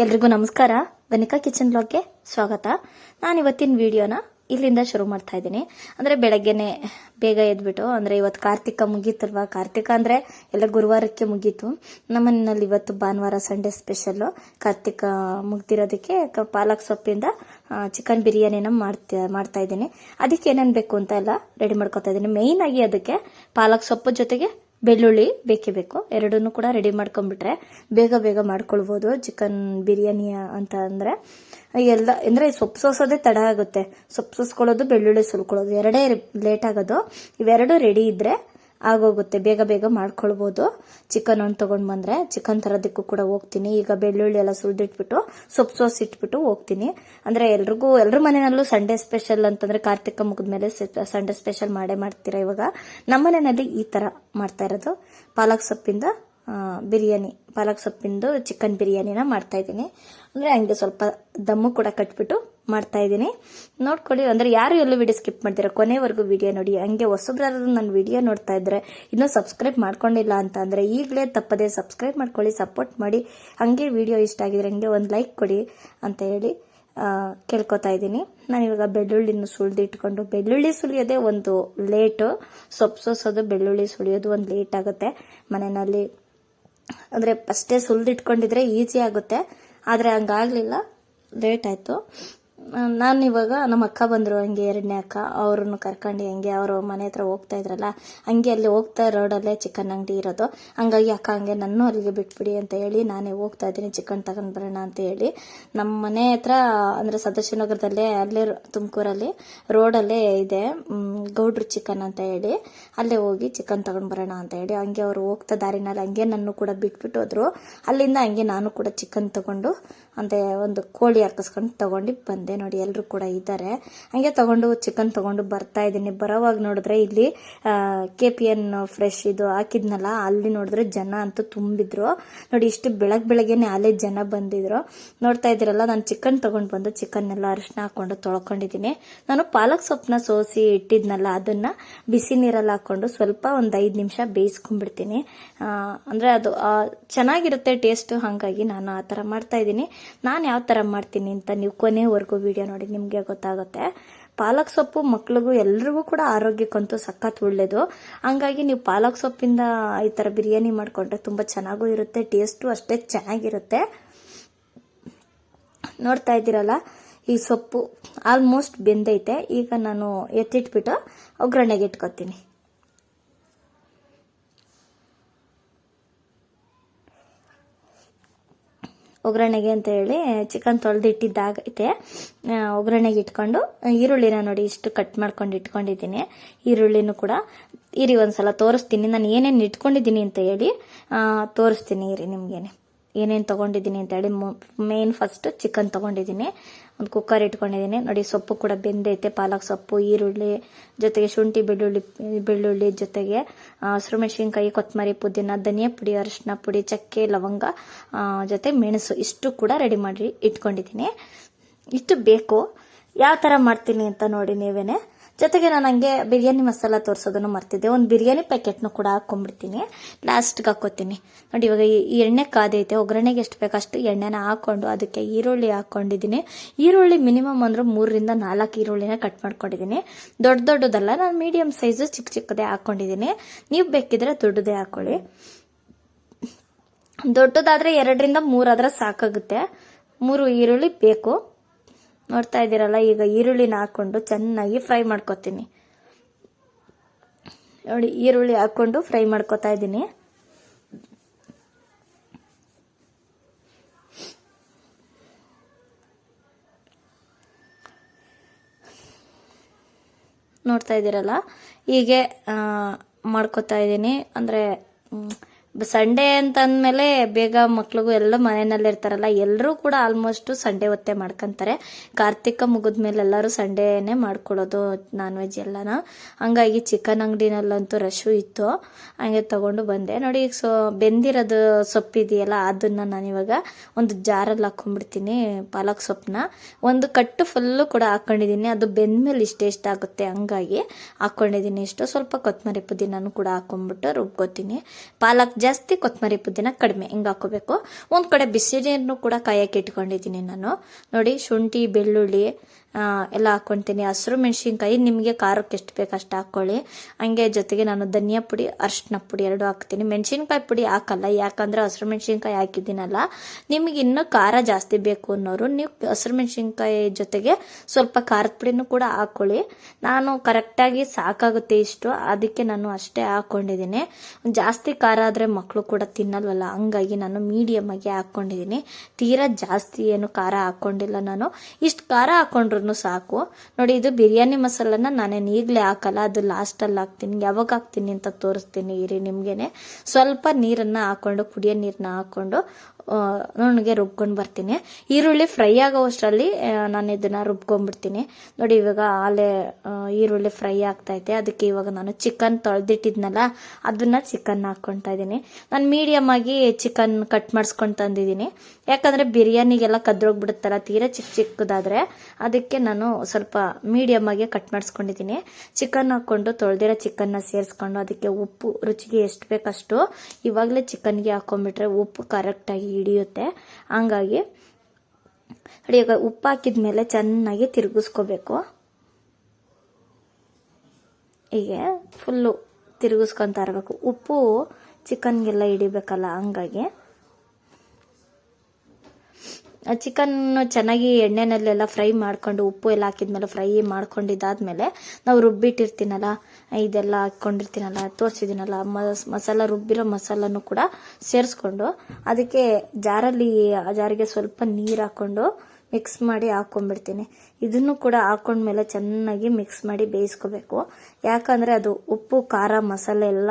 ಎಲ್ರಿಗೂ ನಮಸ್ಕಾರ. ವನಿಕಾ ಕಿಚನ್ ಬ್ಲಾಗ್ಗೆ ಸ್ವಾಗತ. ನಾನು ಇವತ್ತಿನ ವಿಡಿಯೋನ ಇಲ್ಲಿಂದ ಶುರು ಮಾಡ್ತಾ ಇದ್ದೀನಿ. ಅಂದರೆ ಬೆಳಗ್ಗೆನೆ ಬೇಗ ಎದ್ಬಿಟ್ಟು, ಅಂದರೆ ಇವತ್ತು ಕಾರ್ತಿಕ ಮುಗೀತಲ್ವಾ. ಕಾರ್ತಿಕ ಅಂದರೆ ಎಲ್ಲ ಗುರುವಾರಕ್ಕೆ ಮುಗೀತು. ನಮ್ಮನೆಯಲ್ಲಿ ಇವತ್ತು ಭಾನುವಾರ ಸಂಡೇ ಸ್ಪೆಷಲ್ಲು. ಕಾರ್ತಿಕ ಮುಗ್ದಿರೋದಕ್ಕೆ ಪಾಲಕ್ ಸೊಪ್ಪಿಂದ ಚಿಕನ್ ಬಿರಿಯಾನಿನ ಮಾಡ್ತಾ ಇದ್ದೀನಿ. ಅದಕ್ಕೆ ಏನೇನು ಬೇಕು ಅಂತ ಎಲ್ಲ ರೆಡಿ ಮಾಡ್ಕೊತಾ ಇದ್ದೀನಿ. ಮೇಯ್ನ್ ಆಗಿ ಅದಕ್ಕೆ ಪಾಲಕ್ ಸೊಪ್ಪು ಜೊತೆಗೆ ಬೆಳ್ಳುಳ್ಳಿ ಬೇಕೇ ಬೇಕು. ಎರಡನ್ನೂ ಕೂಡ ರೆಡಿ ಮಾಡ್ಕೊಂಡ್ಬಿಟ್ರೆ ಬೇಗ ಮಾಡ್ಕೊಳ್ಬೋದು ಚಿಕನ್ ಬಿರಿಯಾನಿ ಅಂತ. ಅಂದರೆ ಎಲ್ಲ ಅಂದರೆ ಸೊಪ್ಪು ಸೋಸೋದೇ ತಡ ಆಗುತ್ತೆ. ಸೊಪ್ಪು ಸೋಸ್ಕೊಳ್ಳೋದು, ಬೆಳ್ಳುಳ್ಳಿ ಸುಲ್ಕೊಳ್ಳೋದು ಎರಡೇ ಲೇಟ್ ಆಗೋದು. ಇವೆರಡು ರೆಡಿ ಇದ್ರೆ ಆಗೋಗುತ್ತೆ, ಬೇಗ ಮಾಡ್ಕೊಳ್ಬೋದು. ಚಿಕನ್ ಒಂದು ತೊಗೊಂಡು ಬಂದರೆ ಚಿಕನ್ ತರೋದಕ್ಕೂ ಕೂಡ ಹೋಗ್ತೀನಿ. ಈಗ ಬೆಳ್ಳುಳ್ಳಿ ಎಲ್ಲ ಸುಲಿದಿಟ್ಬಿಟ್ಟು ಸೊಪ್ಪು ಸೋಸಿ ಇಟ್ಬಿಟ್ಟು ಹೋಗ್ತೀನಿ. ಅಂದರೆ ಎಲ್ಲರ ಮನೆಯಲ್ಲೂ ಸಂಡೇ ಸ್ಪೆಷಲ್ ಅಂತಂದರೆ ಕಾರ್ತಿಕ ಮುಗಿದ್ಮೇಲೆ ಸಂಡೇ ಸ್ಪೆಷಲ್ ಮಾಡ್ತೀರಾ. ಇವಾಗ ನಮ್ಮ ಮನೆಯಲ್ಲಿ ಈ ಥರ ಮಾಡ್ತಾ ಇರೋದು ಪಾಲಕ್ ಸೊಪ್ಪಿಂದ ಬಿರಿಯಾನಿ, ಪಾಲಕ್ ಸೊಪ್ಪಿಂದು ಚಿಕನ್ ಬಿರಿಯಾನಿನ ಮಾಡ್ತಾ ಇದ್ದೀನಿ. ಅಂದರೆ ಹಂಗೆ ಸ್ವಲ್ಪ ದಮ್ಮು ಕೂಡ ಕಟ್ಬಿಟ್ಟು ಮಾಡ್ತಾ ಇದ್ದೀನಿ. ನೋಡ್ಕೊಳ್ಳಿ. ಅಂದರೆ ಯಾರು ಎಲ್ಲೂ ವಿಡಿಯೋ ಸ್ಕಿಪ್ ಮಾಡ್ತೀರಾ, ಕೊನೆವರೆಗೂ ವಿಡಿಯೋ ನೋಡಿ. ಹಂಗೆ ಹೊಸಬ್ರಾದ್ರೂ ನನ್ನ ವಿಡಿಯೋ ನೋಡ್ತಾ ಇದ್ರೆ ಇನ್ನೂ ಸಬ್ಸ್ಕ್ರೈಬ್ ಮಾಡ್ಕೊಂಡಿಲ್ಲ ಅಂತ ಅಂದರೆ ಈಗಲೇ ತಪ್ಪದೆ ಸಬ್ಸ್ಕ್ರೈಬ್ ಮಾಡ್ಕೊಳ್ಳಿ, ಸಪೋರ್ಟ್ ಮಾಡಿ. ಹಂಗೆ ವಿಡಿಯೋ ಇಷ್ಟ ಆಗಿದ್ರೆ ಹಂಗೆ ಒಂದು ಲೈಕ್ ಕೊಡಿ ಅಂತ ಹೇಳಿ ಕೇಳ್ಕೊತಾ ಇದ್ದೀನಿ. ನಾನಿವಾಗ ಬೆಳ್ಳುಳ್ಳಿನ ಸುಲಿದಿಟ್ಕೊಂಡು, ಬೆಳ್ಳುಳ್ಳಿ ಸುಲಿಯೋದೇ ಒಂದು ಲೇಟು, ಸೊಪ್ಪು ಸೋಸೋದು ಬೆಳ್ಳುಳ್ಳಿ ಸುಲಿಯೋದು ಒಂದು ಲೇಟ್ ಆಗುತ್ತೆ ಮನೆಯಲ್ಲಿ. ಅಂದರೆ ಫಸ್ಟೇ ಸುಲಿದಿಟ್ಕೊಂಡಿದ್ರೆ ಈಸಿ ಆಗುತ್ತೆ, ಆದರೆ ಹಂಗಾಗಲಿಲ್ಲ, ಲೇಟ್ ಆಯಿತು. ನಾನು ಇವಾಗ ನಮ್ಮ ಅಕ್ಕ ಬಂದರು, ಹಂಗೆ ಎರಡನೇ ಅಕ್ಕ, ಅವ್ರನ್ನು ಕರ್ಕೊಂಡು ಹಂಗೆ ಅವರು ಮನೆ ಹತ್ರ ಹೋಗ್ತಾ ಇದ್ರಲ್ಲ, ಹಂಗೆ ಅಲ್ಲಿ ಹೋಗ್ತಾ ರೋಡಲ್ಲೇ ಚಿಕನ್ ಅಂಗಡಿ ಇರೋದು. ಹಂಗಾಗಿ ಅಕ್ಕ ಹಂಗೆ ನನ್ನ ಅಲ್ಲಿಗೆ ಬಿಟ್ಬಿಡಿ ಅಂತ ಹೇಳಿ ನಾನೇ ಹೋಗ್ತಾ ಇದ್ದೀನಿ ಚಿಕನ್ ತಗೊಂಡು ಬರೋಣ ಅಂತ ಹೇಳಿ. ನಮ್ಮ ಮನೆ ಹತ್ರ ಅಂದರೆ ಸದಾಶಿವನಗರದಲ್ಲೇ, ಅಲ್ಲೇ ತುಮಕೂರಲ್ಲಿ ರೋಡಲ್ಲೇ ಇದೆ ಗೌಡ್ರು ಚಿಕನ್ ಅಂತ ಹೇಳಿ, ಅಲ್ಲೇ ಹೋಗಿ ಚಿಕನ್ ತಗೊಂಡು ಬರೋಣ ಅಂತ ಹೇಳಿ ಹಂಗೆ ಅವರು ಹೋಗ್ತಾ ದಾರಿನಲ್ಲಿ ಹಂಗೆ ನನ್ನ ಕೂಡ ಬಿಟ್ಬಿಟ್ಟು ಹೋದ್ರು. ಅಲ್ಲಿಂದ ಹಂಗೆ ನಾನು ಕೂಡ ಚಿಕನ್ ತಗೊಂಡು, ಅಂದರೆ ಒಂದು ಕೋಳಿ ಹಾಕಿಸ್ಕೊಂಡು ತಗೊಂಡು ಬಂದೆ. ನೋಡಿ ಎಲ್ಲರೂ ಕೂಡ ಇದ್ದಾರೆ. ಹಂಗೆ ತಗೊಂಡು ಚಿಕನ್ ತಗೊಂಡು ಬರ್ತಾ ಇದ್ದೀನಿ. ಬರೋವಾಗ ನೋಡಿದ್ರೆ ಇಲ್ಲಿ KPN ಫ್ರೆಶ್ ಇದು ಹಾಕಿದ್ನಲ್ಲ, ಅಲ್ಲಿ ನೋಡಿದ್ರೆ ಜನ ಅಂತೂ ತುಂಬಿದ್ರು. ನೋಡಿ ಇಷ್ಟು ಬೆಳಗ್ಗೆನೆ ಅಲ್ಲೇ ಜನ ಬಂದಿದ್ರು. ನೋಡ್ತಾ ಇದ್ದೀರಲ್ಲ, ನಾನು ಚಿಕನ್ ತಗೊಂಡು ಬಂದು ಚಿಕನ್ನೆಲ್ಲ ಅರಿಶಿನ ಹಾಕೊಂಡು ತೊಳ್ಕೊಂಡಿದ್ದೀನಿ. ನಾನು ಪಾಲಕ್ ಸೊಪ್ಪನ್ನ ಸೋಸಿ ಇಟ್ಟಿದ್ನಲ್ಲ, ಅದನ್ನ ಬಿಸಿ ನೀರಲ್ಲಿ ಹಾಕೊಂಡು ಸ್ವಲ್ಪ ಒಂದು 5 ನಿಮಿಷ ಬೇಯಿಸ್ಕೊಂಡ್ಬಿಡ್ತೀನಿ. ಅಂದರೆ ಅದು ಚೆನ್ನಾಗಿರುತ್ತೆ ಟೇಸ್ಟ್. ಹಾಗಾಗಿ ನಾನು ಆ ಥರ ಮಾಡ್ತಾ ಇದ್ದೀನಿ. ನಾನು ಯಾವ ಥರ ಮಾಡ್ತೀನಿ ಅಂತ ನೀವು ಕೊನೆವರೆಗೂ ವಿಡಿಯೋ ನೋಡಿ, ನಿಮಗೆ ಗೊತ್ತಾಗುತ್ತೆ. ಪಾಲಕ್ ಸೊಪ್ಪು ಮಕ್ಳಿಗೂ ಎಲ್ರಿಗೂ ಕೂಡ ಆರೋಗ್ಯಕ್ಕಂತೂ ಸಖತ್ ಒಳ್ಳೇದು. ಹಂಗಾಗಿ ನೀವು ಪಾಲಕ್ ಸೊಪ್ಪಿಂದ ಈ ಥರ ಬಿರಿಯಾನಿ ಮಾಡಿಕೊಂಡ್ರೆ ತುಂಬ ಚೆನ್ನಾಗೂ ಇರುತ್ತೆ, ಟೇಸ್ಟು ಅಷ್ಟೇ ಚೆನ್ನಾಗಿರುತ್ತೆ. ನೋಡ್ತಾ ಇದ್ದೀರಲ್ಲ, ಈ ಸೊಪ್ಪು ಆಲ್ಮೋಸ್ಟ್ ಬೆಂದೈತೆ. ಈಗ ನಾನು ಎತ್ತಿಟ್ಬಿಟ್ಟು ಒಗ್ಗರಣೆಗೆ ಇಟ್ಕೊತೀನಿ. ಒಗ್ಗರಣೆಗೆ ಅಂತ ಹೇಳಿ ಚಿಕನ್ ತೊಳೆದಿಟ್ಟಿದ್ದಾಗೈತೆ. ಒಗ್ಗರಣೆಗೆ ಇಟ್ಕೊಂಡು ಈರುಳ್ಳಿನ ನೋಡಿ ಇಷ್ಟು ಕಟ್ ಮಾಡ್ಕೊಂಡು ಇಟ್ಕೊಂಡಿದ್ದೀನಿ. ಈರುಳ್ಳಿನೂ ಕೂಡ ಇರಿ ಒಂದ್ಸಲ ತೋರಿಸ್ತೀನಿ, ನಾನು ಏನೇನು ಇಟ್ಕೊಂಡಿದ್ದೀನಿ ಅಂತ ಹೇಳಿ ತೋರಿಸ್ತೀನಿ. ಇರಿ ನಿಮ್ಗೇನೆ ಏನೇನು ತೊಗೊಂಡಿದ್ದೀನಿ ಅಂತ ಹೇಳಿ. ಮೇನ್ ಫಸ್ಟ್ ಚಿಕನ್ ತೊಗೊಂಡಿದ್ದೀನಿ, ಒಂದು ಕುಕ್ಕರ್ ಇಟ್ಕೊಂಡಿದ್ದೀನಿ. ನೋಡಿ ಸೊಪ್ಪು ಕೂಡ ಬೆಂದೈತೆ, ಪಾಲಕ್ ಸೊಪ್ಪು, ಈರುಳ್ಳಿ ಜೊತೆಗೆ ಶುಂಠಿ ಬೆಳ್ಳುಳ್ಳಿ ಜೊತೆಗೆ ಹಸಿರು ಮೆಣಸಿನ್ಕಾಯಿ, ಕೊತ್ತಂಬರಿ, ಪುದೀನ, ಧನಿಯಾ ಪುಡಿ, ಅರಿಶಿನ ಪುಡಿ, ಚಕ್ಕೆ, ಲವಂಗ ಜೊತೆ ಮೆಣಸು ಇಷ್ಟು ಕೂಡ ರೆಡಿ ಮಾಡಿ ಇಟ್ಕೊಂಡಿದ್ದೀನಿ. ಇಷ್ಟು ಬೇಕು. ಯಾವ ಥರ ಮಾಡ್ತೀನಿ ಅಂತ ನೋಡಿ ನೀವೇನೆ. ಜೊತೆಗೆ ನಾನು ಹಂಗೆ ಬಿರಿಯಾನಿ ಮಸಾಲ ತೋರಿಸೋದನ್ನು ಮರ್ತಿದ್ದೆ. ಒಂದು ಬಿರಿಯಾನಿ ಪ್ಯಾಕೆಟ್ನು ಕೂಡ ಹಾಕೊಂಡ್ಬಿಡ್ತೀನಿ, ಲಾಸ್ಟ್ಗೆ ಹಾಕೋತೀನಿ. ನೋಡಿ ಇವಾಗ ಈ ಎಣ್ಣೆ ಕಾದೈತೆ, ಒಗ್ಗರಣೆಗೆ ಎಷ್ಟು ಬೇಕಷ್ಟು ಎಣ್ಣೆನ ಹಾಕೊಂಡು ಅದಕ್ಕೆ ಈರುಳ್ಳಿ ಹಾಕೊಂಡಿದ್ದೀನಿ. ಈರುಳ್ಳಿ ಮಿನಿಮಮ್ ಅಂದ್ರೆ 3 ರಿಂದ 4 ಈರುಳ್ಳಿನ ಕಟ್ ಮಾಡ್ಕೊಂಡಿದ್ದೀನಿ. ದೊಡ್ಡದಲ್ಲ, ನಾನು ಮೀಡಿಯಂ ಸೈಜು ಚಿಕ್ಕದೇ ಹಾಕೊಂಡಿದ್ದೀನಿ. ನೀವು ಬೇಕಿದ್ರೆ ದೊಡ್ಡದೇ ಹಾಕೊಳ್ಳಿ. ದೊಡ್ಡದಾದ್ರೆ 2 ರಿಂದ 3 ಆದ್ರೆ ಸಾಕಾಗುತ್ತೆ. 3 ಈರುಳ್ಳಿ ಬೇಕು. ನೋಡ್ತಾ ಇದ್ದೀರಲ್ಲ, ಈಗ ಈರುಳ್ಳಿನ ಹಾಕೊಂಡು ಚೆನ್ನಾಗಿ ಫ್ರೈ ಮಾಡ್ಕೊತೀನಿ. ನೋಡಿ ಈರುಳ್ಳಿ ಹಾಕೊಂಡು ಫ್ರೈ ಮಾಡ್ಕೊತಾ ಇದ್ದೀನಿ. ನೋಡ್ತಾ ಇದ್ದೀರಲ್ಲ, ಹೀಗೆ ಮಾಡ್ಕೊತಾ ಇದ್ದೀನಿ. ಅಂದರೆ ಸಂಡೇ ಅಂತ ಅಂದಮೇಲೆ ಬೇಗ ಮಕ್ಳಿಗೂ ಎಲ್ಲ ಮನೆಯಲ್ಲಿ ಇರ್ತಾರಲ್ಲ, ಎಲ್ಲರೂ ಕೂಡ ಆಲ್ಮೋಸ್ಟ್ ಸಂಡೇ ಹೊತ್ತೇ ಮಾಡ್ಕೊಂತಾರೆ. ಕಾರ್ತಿಕ ಮುಗಿದ್ಮೇಲೆ ಎಲ್ಲರೂ ಸಂಡೇನೆ ಮಾಡ್ಕೊಳ್ಳೋದು ನಾನ್ ವೆಜ್ ಎಲ್ಲನ. ಹಂಗಾಗಿ ಚಿಕನ್ ಅಂಗಡಿನಲ್ಲಂತೂ ರಶು ಇತ್ತು. ಹಂಗೆ ತಗೊಂಡು ಬಂದೆ. ನೋಡಿ ಈಗ ಬೆಂದಿರೋದು ಸೊಪ್ಪಿದೆಯಲ್ಲ, ಅದನ್ನ ನಾನಿವಾಗ ಒಂದು ಜಾರಲ್ಲಿ ಹಾಕೊಂಡ್ಬಿಡ್ತೀನಿ. ಪಾಲಕ್ ಸೊಪ್ಪನ್ನ ಒಂದು ಕಟ್ಟು ಫುಲ್ಲು ಕೂಡ ಹಾಕೊಂಡಿದ್ದೀನಿ. ಅದು ಬೆಂದ್ಮೇಲೆ ಇಷ್ಟ ಆಗುತ್ತೆ, ಹಂಗಾಗಿ ಹಾಕೊಂಡಿದ್ದೀನಿ. ಇಷ್ಟು ಸ್ವಲ್ಪ ಕೊತ್ತಂಬರಿ ಪುದೀನೂ ಕೂಡ ಹಾಕೊಂಡ್ಬಿಟ್ಟು ರುಬ್ಕೋತೀನಿ. ಪಾಲಕ್ ಜಾಸ್ತಿ, ಕೊತ್ತಂಬರಿ ಪುದೀನ ಕಡಿಮೆ, ಹಿಂಗೆ ಹಾಕೋಬೇಕು. ಒಂದು ಕಡೆ ಬಿಸಿ ನೀರನ್ನು ಕೂಡ ಕಾಯಕ್ಕೆ ಇಟ್ಕೊಂಡಿದ್ದೀನಿ ನಾನು. ನೋಡಿ, ಶುಂಠಿ, ಬೆಳ್ಳುಳ್ಳಿ ಎಲ್ಲ ಹಾಕ್ಕೊತೀನಿ. ಹಸಿರು ಮೆಣಸಿನ್ಕಾಯಿ ನಿಮಗೆ ಖಾರಕ್ಕೆ ಎಷ್ಟು ಬೇಕು ಅಷ್ಟು ಹಾಕ್ಕೊಳ್ಳಿ. ಹಂಗೆ ಜೊತೆಗೆ ನಾನು ಧನಿಯಾ ಪುಡಿ, ಅರಿಶಿನ ಪುಡಿ 2 ಹಾಕ್ತೀನಿ. ಮೆಣಸಿನ್ಕಾಯಿ ಪುಡಿ ಹಾಕಲ್ಲ, ಯಾಕಂದರೆ ಹಸಿರು ಮೆಣಸಿನ್ಕಾಯಿ ಹಾಕಿದ್ದೀನಲ್ಲ. ನಿಮಗೆ ಇನ್ನೂ ಖಾರ ಜಾಸ್ತಿ ಬೇಕು ಅನ್ನೋರು ನೀವು ಹಸಿರು ಮೆಣಸಿನ್ಕಾಯಿ ಜೊತೆಗೆ ಸ್ವಲ್ಪ ಖಾರದ ಪುಡಿನೂ ಕೂಡ ಹಾಕ್ಕೊಳ್ಳಿ. ನಾನು ಕರೆಕ್ಟಾಗಿ ಸಾಕಾಗುತ್ತೆ ಇಷ್ಟು, ಅದಕ್ಕೆ ನಾನು ಅಷ್ಟೇ ಹಾಕ್ಕೊಂಡಿದ್ದೀನಿ. ಜಾಸ್ತಿ ಖಾರ ಆದರೆ ಮಕ್ಕಳು ಕೂಡ ತಿನ್ನಲ್ವಲ್ಲ, ಹಂಗಾಗಿ ನಾನು ಮೀಡಿಯಮ್ ಆಗಿ ಹಾಕ್ಕೊಂಡಿದ್ದೀನಿ. ತೀರಾ ಜಾಸ್ತಿ ಏನು ಖಾರ ಹಾಕ್ಕೊಂಡಿಲ್ಲ ನಾನು. ಇಷ್ಟು ಖಾರ ಹಾಕ್ಕೊಂಡ್ರು ಸಾಕು. ನೋಡಿ, ಇದು ಬಿರಿಯಾನಿ ಮಸಾಲನ ನಾನೇನು ಈಗಲೇ ಹಾಕಲ್ಲ, ಅದು ಲಾಸ್ಟಲ್ಲಿ ಹಾಕ್ತೀನಿ. ಯಾವಾಗ ಹಾಕ್ತೀನಿ ಅಂತ ತೋರಿಸ್ತೀನಿ ಇರಿ ನಿಮ್ಗೆನೆ. ಸ್ವಲ್ಪ ನೀರನ್ನು ಹಾಕೊಂಡು, ಕುಡಿಯೋ ನೀರನ್ನ ಹಾಕೊಂಡು ನನಗೆ ರುಬ್ಕೊಂಡು ಬರ್ತೀನಿ. ಈರುಳ್ಳಿ ಫ್ರೈ ಆಗೋಷ್ಟರಲ್ಲಿ ನಾನು ಇದನ್ನ ರುಬ್ಕೊಂಡ್ಬಿಡ್ತೀನಿ. ನೋಡಿ, ಇವಾಗ ಆಲೆ ಈರುಳ್ಳಿ ಫ್ರೈ ಆಗ್ತೈತೆ. ಅದಕ್ಕೆ ಇವಾಗ ನಾನು ಚಿಕನ್ ತೊಳೆದಿಟ್ಟಿದ್ನಲ್ಲ, ಅದನ್ನ ಚಿಕನ್ ಹಾಕ್ಕೊತಾ ಇದ್ದೀನಿ. ನಾನು ಮೀಡಿಯಮ್ ಆಗಿ ಚಿಕನ್ ಕಟ್ ಮಾಡಿಸ್ಕೊಂಡು ತಂದಿದ್ದೀನಿ, ಯಾಕಂದ್ರೆ ಬಿರಿಯಾನಿಗೆಲ್ಲ ಕದ್ರೋಗ್ಬಿಡುತ್ತಲ್ಲ ತೀರಾ ಚಿಕ್ಕದಾದ್ರೆ. ಅದಕ್ಕೆ ನಾನು ಸ್ವಲ್ಪ ಮೀಡಿಯಮ್ ಆಗಿ ಕಟ್ ಮಾಡಿಸ್ಕೊಂಡಿದ್ದೀನಿ. ಚಿಕನ್ ಹಾಕೊಂಡು ತೊಳೆದಿರೋ ಚಿಕನ್ನ ಸೇರಿಸ್ಕೊಂಡು ಅದಕ್ಕೆ ಉಪ್ಪು ರುಚಿಗೆ ಎಷ್ಟು ಬೇಕಷ್ಟು ಇವಾಗಲೇ ಚಿಕನ್ಗೆ ಹಾಕೊಂಡ್ಬಿಟ್ರೆ ಉಪ್ಪು ಕರೆಕ್ಟಾಗಿ ಹಿಡಿಯುತ್ತೆ. ಹಂಗಾಗಿ ಈಗ ಉಪ್ಪು ಹಾಕಿದ್ಮೇಲೆ ಚೆನ್ನಾಗಿ ತಿರುಗಿಸ್ಕೋಬೇಕು. ಹೀಗೆ ಫುಲ್ಲು ತಿರುಗಿಸ್ಕೊತಾ ಇರಬೇಕು. ಉಪ್ಪು ಚಿಕನ್ಗೆಲ್ಲ ಹಿಡಿಬೇಕಲ್ಲ, ಹಂಗಾಗಿ ಚಿಕನ್ ಚೆನ್ನಾಗಿ ಎಣ್ಣೆನಲ್ಲೆಲ್ಲ ಫ್ರೈ ಮಾಡ್ಕೊಂಡು, ಉಪ್ಪು ಎಲ್ಲ ಹಾಕಿದ್ಮೇಲೆ ಫ್ರೈ ಮಾಡ್ಕೊಂಡಿದ್ದಾದ್ಮೇಲೆ ನಾವು ರುಬ್ಬಿಟ್ಟಿರ್ತೀನಲ್ಲ, ಇದೆಲ್ಲ ಹಾಕ್ಕೊಂಡಿರ್ತೀನಲ್ಲ, ತೋರಿಸಿದ್ದೀನಲ್ಲ, ಮಸಾಲ ರುಬ್ಬಿರೋ ಮಸಾಲನೂ ಕೂಡ ಸೇರಿಸ್ಕೊಂಡು ಅದಕ್ಕೆ ಜಾರಿಗೆ ಸ್ವಲ್ಪ ನೀರು ಹಾಕ್ಕೊಂಡು ಮಿಕ್ಸ್ ಮಾಡಿ ಹಾಕ್ಕೊಂಡ್ಬಿಡ್ತೀನಿ. ಇದನ್ನು ಕೂಡ ಹಾಕೊಂಡ್ಮೇಲೆ ಚೆನ್ನಾಗಿ ಮಿಕ್ಸ್ ಮಾಡಿ ಬೇಯಿಸ್ಕೋಬೇಕು. ಯಾಕಂದರೆ ಅದು ಉಪ್ಪು ಖಾರ ಮಸಾಲೆ ಎಲ್ಲ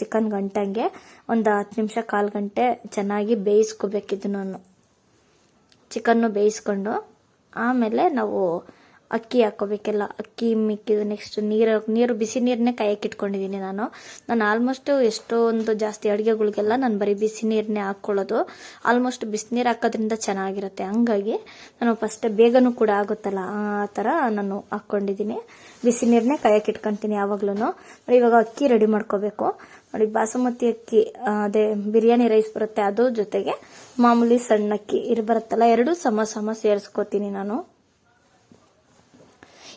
ಚಿಕನ್ ಗಂಟಂಗೆ ಒಂದು 10 ನಿಮಿಷ 1/4 ಗಂಟೆ ಚೆನ್ನಾಗಿ ಬೇಯಿಸ್ಕೋಬೇಕು. ಇದನ್ನು ಚಿಕನ್ನು ಬೇಯಿಸ್ಕೊಂಡು ಆಮೇಲೆ ನಾವು ಅಕ್ಕಿ ಹಾಕೋಬೇಕೆಲ್ಲ. ಅಕ್ಕಿ ಮಿಕ್ಕಿದ್ದು ನೆಕ್ಸ್ಟ್ ನೀರು ಬಿಸಿ ನೀರನ್ನೇ ಕಾಯಕ್ಕೆ ಇಟ್ಕೊಂಡಿದ್ದೀನಿ ನಾನು ಆಲ್ಮೋಸ್ಟ್ ಎಷ್ಟೊಂದು ಜಾಸ್ತಿ ಅಡುಗೆಗಳಿಗೆಲ್ಲ ನಾನು ಬರೀ ಬಿಸಿ ನೀರನ್ನೇ ಹಾಕ್ಕೊಳ್ಳೋದು. ಆಲ್ಮೋಸ್ಟ್ ಬಿಸಿನೀರು ಹಾಕೋದ್ರಿಂದ ಚೆನ್ನಾಗಿರುತ್ತೆ. ಹಂಗಾಗಿ ನಾನು ಫಸ್ಟ್ ಬೇಗನೂ ಕೂಡ ಆಗುತ್ತಲ್ಲ, ಆ ಥರ ನಾನು ಹಾಕ್ಕೊಂಡಿದ್ದೀನಿ. ಬಿಸಿ ನೀರನ್ನೇ ಕಾಯಕ್ಕೆ ಇಟ್ಕೊತೀನಿ ಯಾವಾಗ್ಲೂ. ಇವಾಗ ಅಕ್ಕಿ ರೆಡಿ ಮಾಡ್ಕೋಬೇಕು. ನೋಡಿ, ಬಾಸುಮತಿ ಅಕ್ಕಿ, ಅದೇ ಬಿರಿಯಾನಿ ರೈಸ್ ಬರುತ್ತೆ, ಅದು ಜೊತೆಗೆ ಮಾಮೂಲಿ ಸಣ್ಣ ಅಕ್ಕಿ ಬರುತ್ತಲ್ಲ, 2 ಸಮ ಸೇರಿಸ್ಕೋತೀನಿ ನಾನು.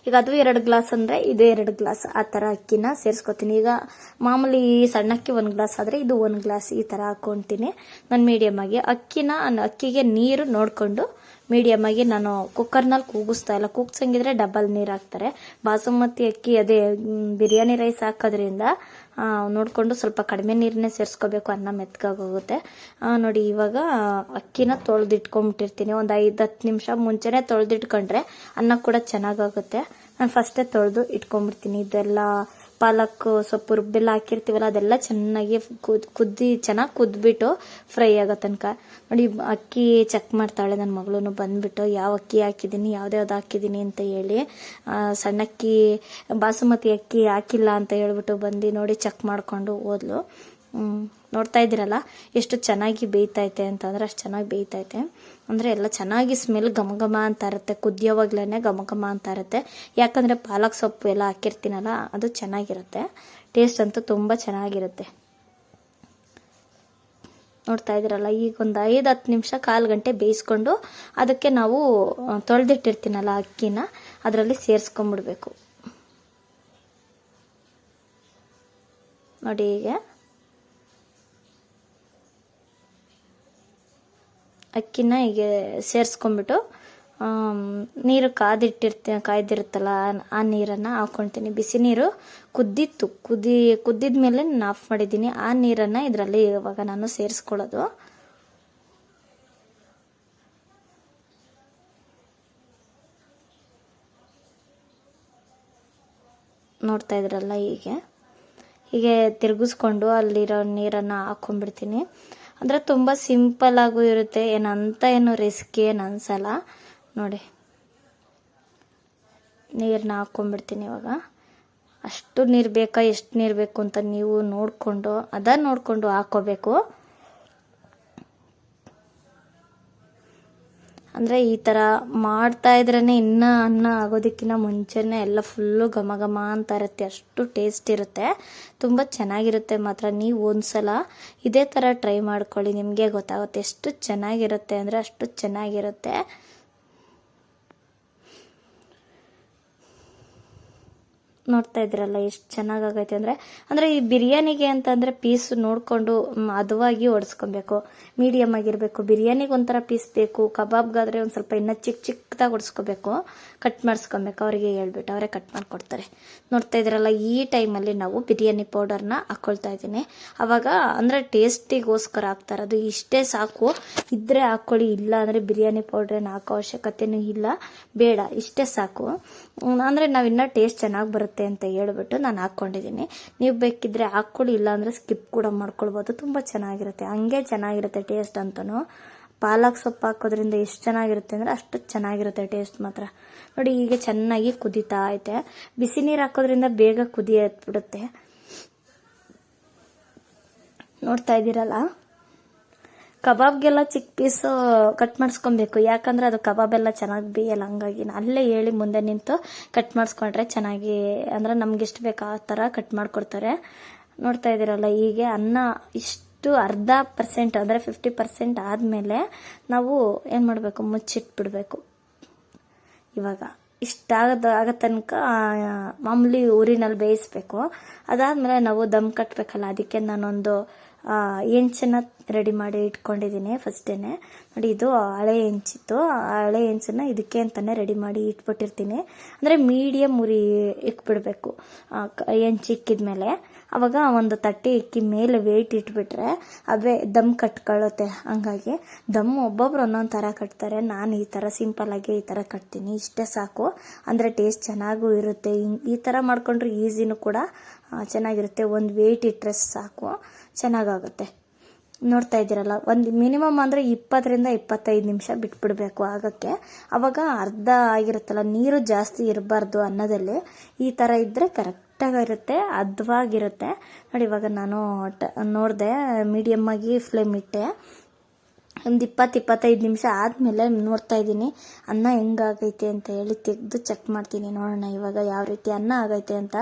ಈಗ ಅದು 2 ಗ್ಲಾಸ್ ಅಂದರೆ ಇದು 2 ಗ್ಲಾಸ್, ಆ ಥರ ಅಕ್ಕಿನ ಸೇರಿಸ್ಕೋತೀನಿ. ಈಗ ಮಾಮೂಲಿ ಸಣ್ಣ ಅಕ್ಕಿ 1 ಗ್ಲಾಸ್ ಆದರೆ ಇದು 1 ಗ್ಲಾಸ್ ಈ ಥರ ಹಾಕ್ಕೊತೀನಿ ನಾನು ಮೀಡಿಯಮ್ ಆಗಿ. ಅಕ್ಕಿಗೆ ನೀರು ನೋಡಿಕೊಂಡು ಮೀಡಿಯಮ್ ಆಗಿ ನಾನು ಕುಕ್ಕರ್ನಲ್ಲಿ ಕೂಗಿಸ್ತಾ ಇಲ್ಲ, ಕೂಗ್ಸಂಗಿದ್ರೆ ಡಬಲ್ ನೀರು ಹಾಕ್ತಾರೆ. ಬಾಸುಮತಿ ಅಕ್ಕಿ ಅದೇ ಬಿರಿಯಾನಿ ರೈಸ್ ಹಾಕೋದ್ರಿಂದ ನೋಡಿಕೊಂಡು ಸ್ವಲ್ಪ ಕಡಿಮೆ ನೀರನ್ನೇ ಸೇರಿಸ್ಕೋಬೇಕು, ಅನ್ನ ಮೆತ್ತಗಾಗೋಗುತ್ತೆ. ನೋಡಿ, ಇವಾಗ ಅಕ್ಕಿನ ತೊಳೆದಿಟ್ಕೊಂಬಿಟ್ಟಿರ್ತೀನಿ. ಒಂದು 5-10 ನಿಮಿಷ ಮುಂಚೆನೇ ತೊಳೆದಿಟ್ಕೊಂಡ್ರೆ ಅನ್ನ ಕೂಡ ಚೆನ್ನಾಗಾಗುತ್ತೆ. ನಾನು ಫಸ್ಟೇ ತೊಳೆದು ಇಟ್ಕೊಂಡ್ಬಿಡ್ತೀನಿ. ಇದೆಲ್ಲ ಪಾಲಕ್ ಸೊಪ್ಪು ರುಬ್ಬೆಲ್ಲ ಹಾಕಿರ್ತೀವಲ್ಲ, ಅದೆಲ್ಲ ಚೆನ್ನಾಗಿ ಚೆನ್ನಾಗಿ ಕುದ್ಬಿಟ್ಟು ಫ್ರೈ ಆಗೋ ತನಕ. ನೋಡಿ, ಅಕ್ಕಿ ಚೆಕ್ ಮಾಡ್ತಾಳೆ ನನ್ನ ಮಗಳು ಬಂದ್ಬಿಟ್ಟು, ಯಾವ ಅಕ್ಕಿ ಹಾಕಿದ್ದೀನಿ, ಯಾವ್ದು ಹಾಕಿದ್ದೀನಿ ಅಂತ ಹೇಳಿ. ಸಣ್ಣ ಅಕ್ಕಿ ಬಾಸುಮತಿ ಅಕ್ಕಿ ಹಾಕಿಲ್ಲ ಅಂತ ಹೇಳ್ಬಿಟ್ಟು ಬಂದು ನೋಡಿ ಚೆಕ್ ಮಾಡ್ಕೊಂಡು ಹೋದ್ಲು. ನೋಡ್ತಾ ಇದ್ದೀರಲ್ಲ ಎಷ್ಟು ಚೆನ್ನಾಗಿ ಬೇಯ್ತೈತೆ ಅಂತಂದ್ರೆ ಅಷ್ಟು ಚೆನ್ನಾಗಿ ಬೇಯ್ತೈತೆ. ಅಂದರೆ ಎಲ್ಲ ಚೆನ್ನಾಗಿ ಸ್ಮೆಲ್ ಘಮ ಅಂತ ಇರುತ್ತೆ, ಕುದಿಯೋವಾಗ್ಲೇ ಘಮ ಅಂತ ಇರುತ್ತೆ. ಯಾಕಂದರೆ ಪಾಲಕ್ ಸೊಪ್ಪು ಎಲ್ಲ ಹಾಕಿರ್ತೀನಲ್ಲ, ಅದು ಚೆನ್ನಾಗಿರುತ್ತೆ. ಟೇಸ್ಟ್ ಅಂತೂ ತುಂಬ ಚೆನ್ನಾಗಿರುತ್ತೆ. ನೋಡ್ತಾ ಇದ್ದೀರಲ್ಲ, ಈಗ ಒಂದು 5-10 ನಿಮಿಷ 1/4 ಗಂಟೆ ಬೇಯಿಸ್ಕೊಂಡು ಅದಕ್ಕೆ ನಾವು ತೊಳೆದಿಟ್ಟಿರ್ತೀನಲ್ಲ ಅಕ್ಕಿನ ಅದರಲ್ಲಿ ಸೇರಿಸ್ಕೊಂಡ್ಬಿಡ್ಬೇಕು. ನೋಡಿ, ಹೀಗೆ ಅಕ್ಕಿನ ಹೀಗೆ ಸೇರಿಸ್ಕೊಂಡ್ಬಿಟ್ಟು ನೀರು ಕಾಯ್ದಿರುತ್ತಲ್ಲ ಆ ನೀರನ್ನು ಹಾಕ್ಕೊಳ್ತೀನಿ. ಬಿಸಿ ನೀರು ಕುದ್ದಿದ್ಮೇಲೆ ನಾನು ಆಫ್ ಮಾಡಿದ್ದೀನಿ. ಆ ನೀರನ್ನು ಇದರಲ್ಲಿ ಇವಾಗ ನಾನು ಸೇರಿಸ್ಕೊಳ್ಳೋದು. ನೋಡ್ತಾ ಇದ್ರಲ್ಲ, ಹೀಗೆ ತಿರುಗಿಸ್ಕೊಂಡು ಅಲ್ಲಿರೋ ನೀರನ್ನು ಹಾಕ್ಕೊಂಡ್ಬಿಡ್ತೀನಿ. ಅಂದರೆ ತುಂಬ ಸಿಂಪಲ್ ಆಗೂ ಇರುತ್ತೆ, ಏನು ರಿಸ್ಕ್ ಏನು ಅನ್ಸಲ್ಲ. ನೋಡಿ, ನೀರನ್ನ ಹಾಕ್ಕೊಂಡ್ಬಿಡ್ತೀನಿ. ಇವಾಗ ಅಷ್ಟು ನೀರು ಬೇಕಾ, ಎಷ್ಟು ನೀರು ಬೇಕು ಅಂತ ನೀವು ನೋಡಿಕೊಂಡು ಹಾಕ್ಕೋಬೇಕು. ಅಂದರೆ ಈ ಥರ ಮಾಡ್ತಾ ಇದ್ರೇ ಇನ್ನೂ ಅನ್ನ ಆಗೋದಕ್ಕಿಂತ ಮುಂಚೆನೇ ಎಲ್ಲ ಫುಲ್ಲು ಘಮ ಘಮ ಅಂತ ಇರುತ್ತೆ, ಅಷ್ಟು ಟೇಸ್ಟ್ ಇರುತ್ತೆ. ತುಂಬ ಚೆನ್ನಾಗಿರುತ್ತೆ ಮಾತ್ರ. ನೀವು ಒಂದ್ಸಲ ಇದೇ ಥರ ಟ್ರೈ ಮಾಡ್ಕೊಳ್ಳಿ, ನಿಮಗೆ ಗೊತ್ತಾಗುತ್ತೆ ಎಷ್ಟು ಚೆನ್ನಾಗಿರುತ್ತೆ ಅಂದರೆ ಅಷ್ಟು ಚೆನ್ನಾಗಿರುತ್ತೆ. ನೋಡ್ತಾ ಇದ್ರಲ್ಲ ಎಷ್ಟು ಚೆನ್ನಾಗೈತೆ ಅಂದರೆ ಈ ಬಿರಿಯಾನಿಗೆ ಅಂತಂದರೆ ಪೀಸ್ ನೋಡಿಕೊಂಡು ಹದವಾಗಿ ಒಡಿಸ್ಕೊಬೇಕು, ಮೀಡಿಯಮ್ ಆಗಿರಬೇಕು. ಬಿರಿಯಾನಿಗೆ ಒಂಥರ ಪೀಸ್ ಬೇಕು, ಕಬಾಬ್ಗಾದರೆ ಒಂದು ಸ್ವಲ್ಪ ಇನ್ನೂ ಚಿಕ್ಕದಾಗಿ ಒಡಿಸ್ಕೋಬೇಕು, ಕಟ್ ಮಾಡಿಸ್ಕೊಬೇಕು. ಅವರಿಗೆ ಹೇಳ್ಬಿಟ್ಟು ಅವರೇ ಕಟ್ ಮಾಡಿಕೊಡ್ತಾರೆ. ನೋಡ್ತಾ ಇದ್ರಲ್ಲ ಈ ಟೈಮಲ್ಲಿ ನಾವು ಬಿರಿಯಾನಿ ಪೌಡರ್ನ ಹಾಕ್ಕೊಳ್ತಾ ಇದ್ದೀನಿ. ಆವಾಗ ಅಂದರೆ ಟೇಸ್ಟಿಗೋಸ್ಕರ ಹಾಕ್ತಾ ಇರೋದು, ಇಷ್ಟೇ ಸಾಕು. ಇದ್ದರೆ ಹಾಕ್ಕೊಳ್ಳಿ, ಇಲ್ಲ ಅಂದರೆ ಬಿರಿಯಾನಿ ಪೌಡ್ರೇನು ಹಾಕೋ ಅವಶ್ಯಕತೆಯೂ ಇಲ್ಲ, ಬೇಡ, ಇಷ್ಟೇ ಸಾಕು. ಅಂದರೆ ನಾವು ಇನ್ನೂ ಟೇಸ್ಟ್ ಚೆನ್ನಾಗಿ ಬರುತ್ತೆ ಅಂತ ಹೇಳ್ಬಿಟ್ಟು ನಾನು ಹಾಕ್ಕೊಂಡಿದ್ದೀನಿ. ನೀವು ಬೇಕಿದ್ರೆ ಹಾಕ್ಕೊಳ್ಳಿ, ಇಲ್ಲ ಅಂದರೆ ಸ್ಕಿಪ್ ಕೂಡ ಮಾಡ್ಕೊಳ್ಬೋದು. ತುಂಬ ಚೆನ್ನಾಗಿರುತ್ತೆ, ಹಂಗೆ ಚೆನ್ನಾಗಿರುತ್ತೆ ಟೇಸ್ಟ್ ಅಂತೂ. ಪಾಲಕ್ ಸೊಪ್ಪು ಹಾಕೋದ್ರಿಂದ ಎಷ್ಟು ಚೆನ್ನಾಗಿರುತ್ತೆ ಅಂದರೆ ಅಷ್ಟು ಚೆನ್ನಾಗಿರುತ್ತೆ ಟೇಸ್ಟ್ ಮಾತ್ರ. ನೋಡಿ ಹೀಗೆ ಚೆನ್ನಾಗಿ ಕುದೀತಾ ಐತೆ. ಬಿಸಿ ನೀರು ಹಾಕೋದ್ರಿಂದ ಬೇಗ ಕುದಿ ಎತ್ಬಿಡುತ್ತೆ. ನೋಡ್ತಾ ಇದ್ದೀರಲ್ಲ, ಕಬಾಬ್ಗೆಲ್ಲ ಚಿಕ್ಕ ಪೀಸು ಕಟ್ ಮಾಡಿಸ್ಕೊಬೇಕು, ಯಾಕಂದರೆ ಅದು ಕಬಾಬೆಲ್ಲ ಚೆನ್ನಾಗಿ ಬೇಯಲ್ಲ. ಹಂಗಾಗಿ ಅಲ್ಲೇ ಹೇಳಿ ಮುಂದೆ ನಿಂತು ಕಟ್ ಮಾಡಿಸ್ಕೊಂಡ್ರೆ ಚೆನ್ನಾಗಿ, ಅಂದರೆ ನಮ್ಗೆ ಎಷ್ಟು ಬೇಕು ಆ ಥರ ಕಟ್ ಮಾಡಿಕೊಡ್ತಾರೆ. ನೋಡ್ತಾ ಇದ್ದೀರಲ್ಲ, ಹೀಗೆ ಅನ್ನ ಇಷ್ಟು 50% ಅಂದರೆ 50% ಆದಮೇಲೆ ನಾವು ಏನು ಮಾಡಬೇಕು, ಮುಚ್ಚಿಟ್ಬಿಡ್ಬೇಕು. ಇವಾಗ ಆಗೋ ತನಕ ಮಾಮೂಲಿ ಊರಿನಲ್ಲಿ ಬೇಯಿಸ್ಬೇಕು. ಅದಾದಮೇಲೆ ನಾವು ದಮ್ ಕಟ್ಟಬೇಕಲ್ಲ, ಅದಕ್ಕೆ ನಾನೊಂದು ಹೆಂಚನ್ನ ರೆಡಿ ಮಾಡಿ ಇಟ್ಕೊಂಡಿದ್ದೀನಿ ಫಸ್ಟೇನೆ. ನೋಡಿ ಇದು ಹಳೆ ಹೆಂಚಿತ್ತು, ಹಳೆ ಹೆಂಚನ್ನ ಇದಕ್ಕೆ ಅಂತಲೇ ರೆಡಿ ಮಾಡಿ ಇಟ್ಬಿಟ್ಟಿರ್ತೀನಿ. ಅಂದರೆ ಮೀಡಿಯಮ್ ಉರಿ ಇಕ್ಬಿಡ್ಬೇಕು. ಹೆಂಚು ಇಕ್ಕಿದ್ಮೇಲೆ ಅವಾಗ ಒಂದು ತಟ್ಟೆ ಇಕ್ಕಿ ಮೇಲೆ ವೇಟ್ ಇಟ್ಬಿಟ್ರೆ ಅವೇ ದಮ್ ಕಟ್ಕೊಳ್ಳುತ್ತೆ. ಹಂಗಾಗಿ ದಮ್ ಒಬ್ಬೊಬ್ರು ಒಂದೊಂದು ಥರ ಕಟ್ತಾರೆ, ನಾನು ಈ ಥರ ಸಿಂಪಲ್ಲಾಗಿ ಈ ಥರ ಕಟ್ತೀನಿ, ಇಷ್ಟೇ ಸಾಕು. ಅಂದರೆ ಟೇಸ್ಟ್ ಚೆನ್ನಾಗೂ ಇರುತ್ತೆ. ಈ ಥರ ಮಾಡ್ಕೊಂಡ್ರೆ ಈಸಿನೂ ಕೂಡ ಚೆನ್ನಾಗಿರುತ್ತೆ. ಒಂದು ವೇಟ್ ಇಟ್ಟರೆ ಸಾಕು, ಚೆನ್ನಾಗಾಗುತ್ತೆ. ನೋಡ್ತಾ ಇದ್ದೀರಲ್ಲ, ಒಂದು ಮಿನಿಮಮ್ ಅಂದರೆ 20ರಿಂದ 25 ನಿಮಿಷ ಬಿಟ್ಬಿಡಬೇಕು ಆಗೋಕ್ಕೆ. ಆವಾಗ ಅರ್ಧ ಆಗಿರುತ್ತಲ್ಲ, ನೀರು ಜಾಸ್ತಿ ಇರಬಾರ್ದು ಅನ್ನದಲ್ಲಿ. ಈ ಥರ ಇದ್ದರೆ ಕರೆಕ್ಟಾಗಿರುತ್ತೆ, ಹದವಾಗಿರುತ್ತೆ. ನೋಡಿ ಇವಾಗ ನಾನು ನೋಡಿದೆ, ಮೀಡಿಯಮ್ ಆಗಿ ಫ್ಲೇಮ್ ಇಟ್ಟೆ. ಒಂದು 20-25 ನಿಮಿಷ ಆದಮೇಲೆ ನೋಡ್ತಾ ಇದ್ದೀನಿ ಅನ್ನ ಹೆಂಗಾಗೈತೆ ಅಂತ ಹೇಳಿ ತೆಗೆದು ಚೆಕ್ ಮಾಡ್ತೀನಿ. ನೋಡೋಣ ಇವಾಗ ಯಾವ ರೀತಿ ಅನ್ನ ಆಗೈತೆ ಅಂತ.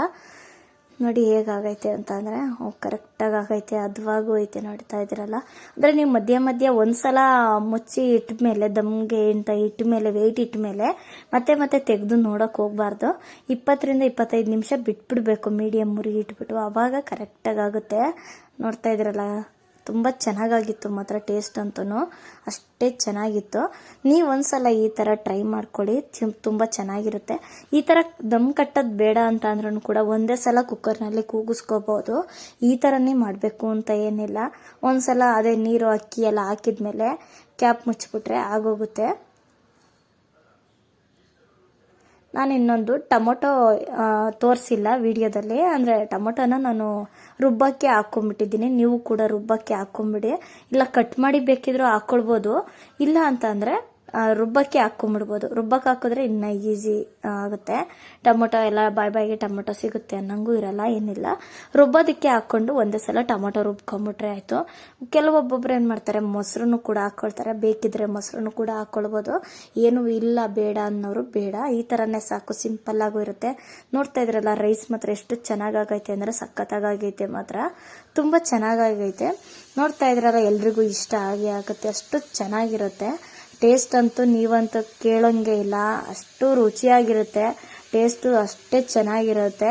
ನೋಡಿ ಹೇಗಾಗೈತೆ ಅಂತ ಅಂದರೆ ಕರೆಕ್ಟಾಗಿ ಆಗೈತೆ, ಹದವಾಗೂ ಐತೆ. ನೋಡ್ತಾ ಇದ್ದೀರಲ್ಲ, ಅಂದರೆ ನೀವು ಮಧ್ಯ ಮಧ್ಯ ಒಂದ್ಸಲ ಮುಚ್ಚಿ ಇಟ್ಟ ದಮ್ಗೆ ಅಂತ ಇಟ್ಟ ಮೇಲೆ ವೆಯ್ಟ್ ಇಟ್ಟ ಮೇಲೆ ಮತ್ತೆ ತೆಗೆದು ನೋಡೋಕೆ ಹೋಗಬಾರ್ದು. 20ರಿಂದ 25 ನಿಮಿಷ ಬಿಟ್ಬಿಡ್ಬೇಕು ಮೀಡಿಯಮ್ ಉರಿ ಇಟ್ಬಿಟ್ಟು, ಆವಾಗ ಕರೆಕ್ಟಾಗಿ ಆಗುತ್ತೆ. ನೋಡ್ತಾ ಇದ್ದೀರಲ್ಲ, ತುಂಬ ಚೆನ್ನಾಗಾಗಿತ್ತು ಮಾತ್ರ. ಟೇಸ್ಟ್ ಅಂತೂ ಅಷ್ಟೇ ಚೆನ್ನಾಗಿತ್ತು. ನೀವು ಒಂದ್ಸಲ ಈ ಥರ ಟ್ರೈ ಮಾಡ್ಕೊಳ್ಳಿ, ತುಂಬ ಚೆನ್ನಾಗಿರುತ್ತೆ. ಈ ಥರ ದಮ್ ಕಟ್ಟೋದು ಬೇಡ ಅಂತ ಅಂದ್ರೂ ಕೂಡ ಒಂದೇ ಸಲ ಕುಕ್ಕರ್ನಲ್ಲಿ ಕೂಗಿಸ್ಕೋಬೋದು. ಈ ಥರನೇ ಮಾಡಬೇಕು ಅಂತ ಏನಿಲ್ಲ. ಒಂದ್ಸಲ ಅದೇ ನೀರು ಅಕ್ಕಿ ಎಲ್ಲ ಹಾಕಿದ್ಮೇಲೆ ಕ್ಯಾಪ್ ಮುಚ್ಚಿಬಿಟ್ರೆ ಆಗೋಗುತ್ತೆ. ನಾನು ಇನ್ನೊಂದು ಟೊಮೊಟೊ ತೋರಿಸಿಲ್ಲ ವಿಡಿಯೋದಲ್ಲಿ, ಅಂದರೆ ಟೊಮೊಟೊನ ನಾನು ರುಬ್ಬಕ್ಕೆ ಹಾಕ್ಕೊಂಬಿಟ್ಟಿದ್ದೀನಿ. ನೀವು ಕೂಡ ರುಬ್ಬಕ್ಕೆ ಹಾಕ್ಕೊಂಬಿಡಿ, ಇಲ್ಲ ಕಟ್ ಮಾಡಿ ಬೇಕಿದ್ರೂ ಹಾಕ್ಕೊಳ್ಬೋದು. ಇಲ್ಲ ಅಂತ ಅಂದರೆ ರುಬ್ಬಕ್ಕೆ ಹಾಕ್ಕೊಂಬಿಡ್ಬೋದು. ರುಬ್ಬಕ್ಕೆ ಹಾಕಿದ್ರೆ ಇನ್ನೂ ಈಸಿ ಆಗುತ್ತೆ. ಟೊಮೊಟೊ ಎಲ್ಲ ಬಾಯಿಗೆ ಟೊಮೊಟೊ ಸಿಗುತ್ತೆ ಅನ್ನಂಗೂ ಇರಲ್ಲ, ಏನಿಲ್ಲ. ರುಬ್ಬೋದಕ್ಕೆ ಹಾಕ್ಕೊಂಡು ಒಂದೇ ಸಲ ಟೊಮೊಟೊ ರುಬ್ಕೊಂಬಿಟ್ರೆ ಆಯಿತು. ಕೆಲವೊಬ್ಬೊಬ್ರು ಏನು ಮಾಡ್ತಾರೆ, ಮೊಸರನ್ನು ಕೂಡ ಹಾಕ್ಕೊಳ್ತಾರೆ. ಬೇಕಿದ್ರೆ ಮೊಸರನ್ನು ಕೂಡ ಹಾಕ್ಕೊಳ್ಬೋದು. ಏನು ಇಲ್ಲ ಬೇಡ ಅನ್ನೋರು ಬೇಡ, ಈ ಥರನೇ ಸಾಕು, ಸಿಂಪಲ್ಲಾಗೂ ಇರುತ್ತೆ. ನೋಡ್ತಾ ಇದ್ರಲ್ಲ, ರೈಸ್ ಮಾತ್ರ ಎಷ್ಟು ಚೆನ್ನಾಗೈತೆ ಅಂದರೆ ಸಖತ್ತಾಗೈತೆ ಮಾತ್ರ, ತುಂಬ ಚೆನ್ನಾಗೈತೆ. ನೋಡ್ತಾ ಇದ್ರಲ್ಲ, ಎಲ್ರಿಗೂ ಇಷ್ಟ ಆಗೇ ಆಗುತ್ತೆ, ಅಷ್ಟು ಚೆನ್ನಾಗಿರುತ್ತೆ. ಟೇಸ್ಟ್ ಅಂತೂ ನೀವಂತೂ ಕೇಳೋಂಗೆ ಇಲ್ಲ, ಅಷ್ಟು ರುಚಿಯಾಗಿರುತ್ತೆ. ಟೇಸ್ಟು ಅಷ್ಟೇ ಚೆನ್ನಾಗಿರುತ್ತೆ.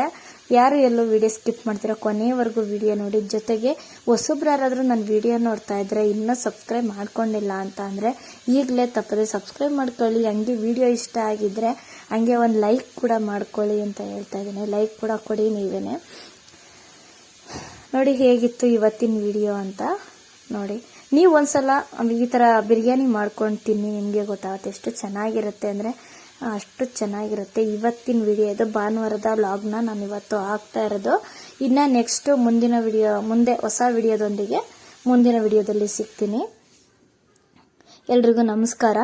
ಯಾರು ಎಲ್ಲೂ ವಿಡಿಯೋ ಸ್ಕಿಪ್ ಮಾಡ್ತೀರೋ, ಕೊನೆಯವರೆಗೂ ವಿಡಿಯೋ ನೋಡಿ. ಜೊತೆಗೆ ಹೊಸಬ್ರು ಯಾರಾದರೂ ನನ್ನ ವಿಡಿಯೋ ನೋಡ್ತಾ ಇದ್ದರೆ ಇನ್ನೂ ಸಬ್ಸ್ಕ್ರೈಬ್ ಮಾಡ್ಕೊಂಡಿಲ್ಲ ಅಂತ ಅಂದರೆ ಈಗಲೇ ತಪ್ಪದೆ ಸಬ್ಸ್ಕ್ರೈಬ್ ಮಾಡ್ಕೊಳ್ಳಿ. ಹಂಗೆ ವಿಡಿಯೋ ಇಷ್ಟ ಆಗಿದ್ದರೆ ಹಂಗೆ ಒಂದು ಲೈಕ್ ಕೂಡ ಮಾಡ್ಕೊಳ್ಳಿ ಅಂತ ಹೇಳ್ತಾ ಇದ್ದೀನಿ. ಲೈಕ್ ಕೂಡ ಕೊಡಿ ನೀವೇ. ನೋಡಿ ಹೇಗಿತ್ತು ಇವತ್ತಿನ ವಿಡಿಯೋ ಅಂತ ನೋಡಿ. ನೀವು ಒಂದ್ಸಲ ಈ ಥರ ಬಿರಿಯಾನಿ ಮಾಡ್ಕೊಂಡು ತಿನ್ನಿ, ನಿಮಗೆ ಗೊತ್ತಾಗುತ್ತೆ ಎಷ್ಟು ಚೆನ್ನಾಗಿರುತ್ತೆ ಅಂದರೆ ಅಷ್ಟು ಚೆನ್ನಾಗಿರುತ್ತೆ. ಇವತ್ತಿನ ವಿಡಿಯೋ ಇದು, ಭಾನುವಾರದ ವ್ಲಾಗ್ನ ನಾನು ಇವತ್ತು ಹಾಕ್ತಾ ಇರೋದು. ಇನ್ನು ನೆಕ್ಸ್ಟ್ ಮುಂದೆ ಹೊಸ ವಿಡಿಯೋದೊಂದಿಗೆ ಮುಂದಿನ ವಿಡಿಯೋದಲ್ಲಿ ಸಿಗ್ತೀನಿ. ಎಲ್ರಿಗೂ ನಮಸ್ಕಾರ.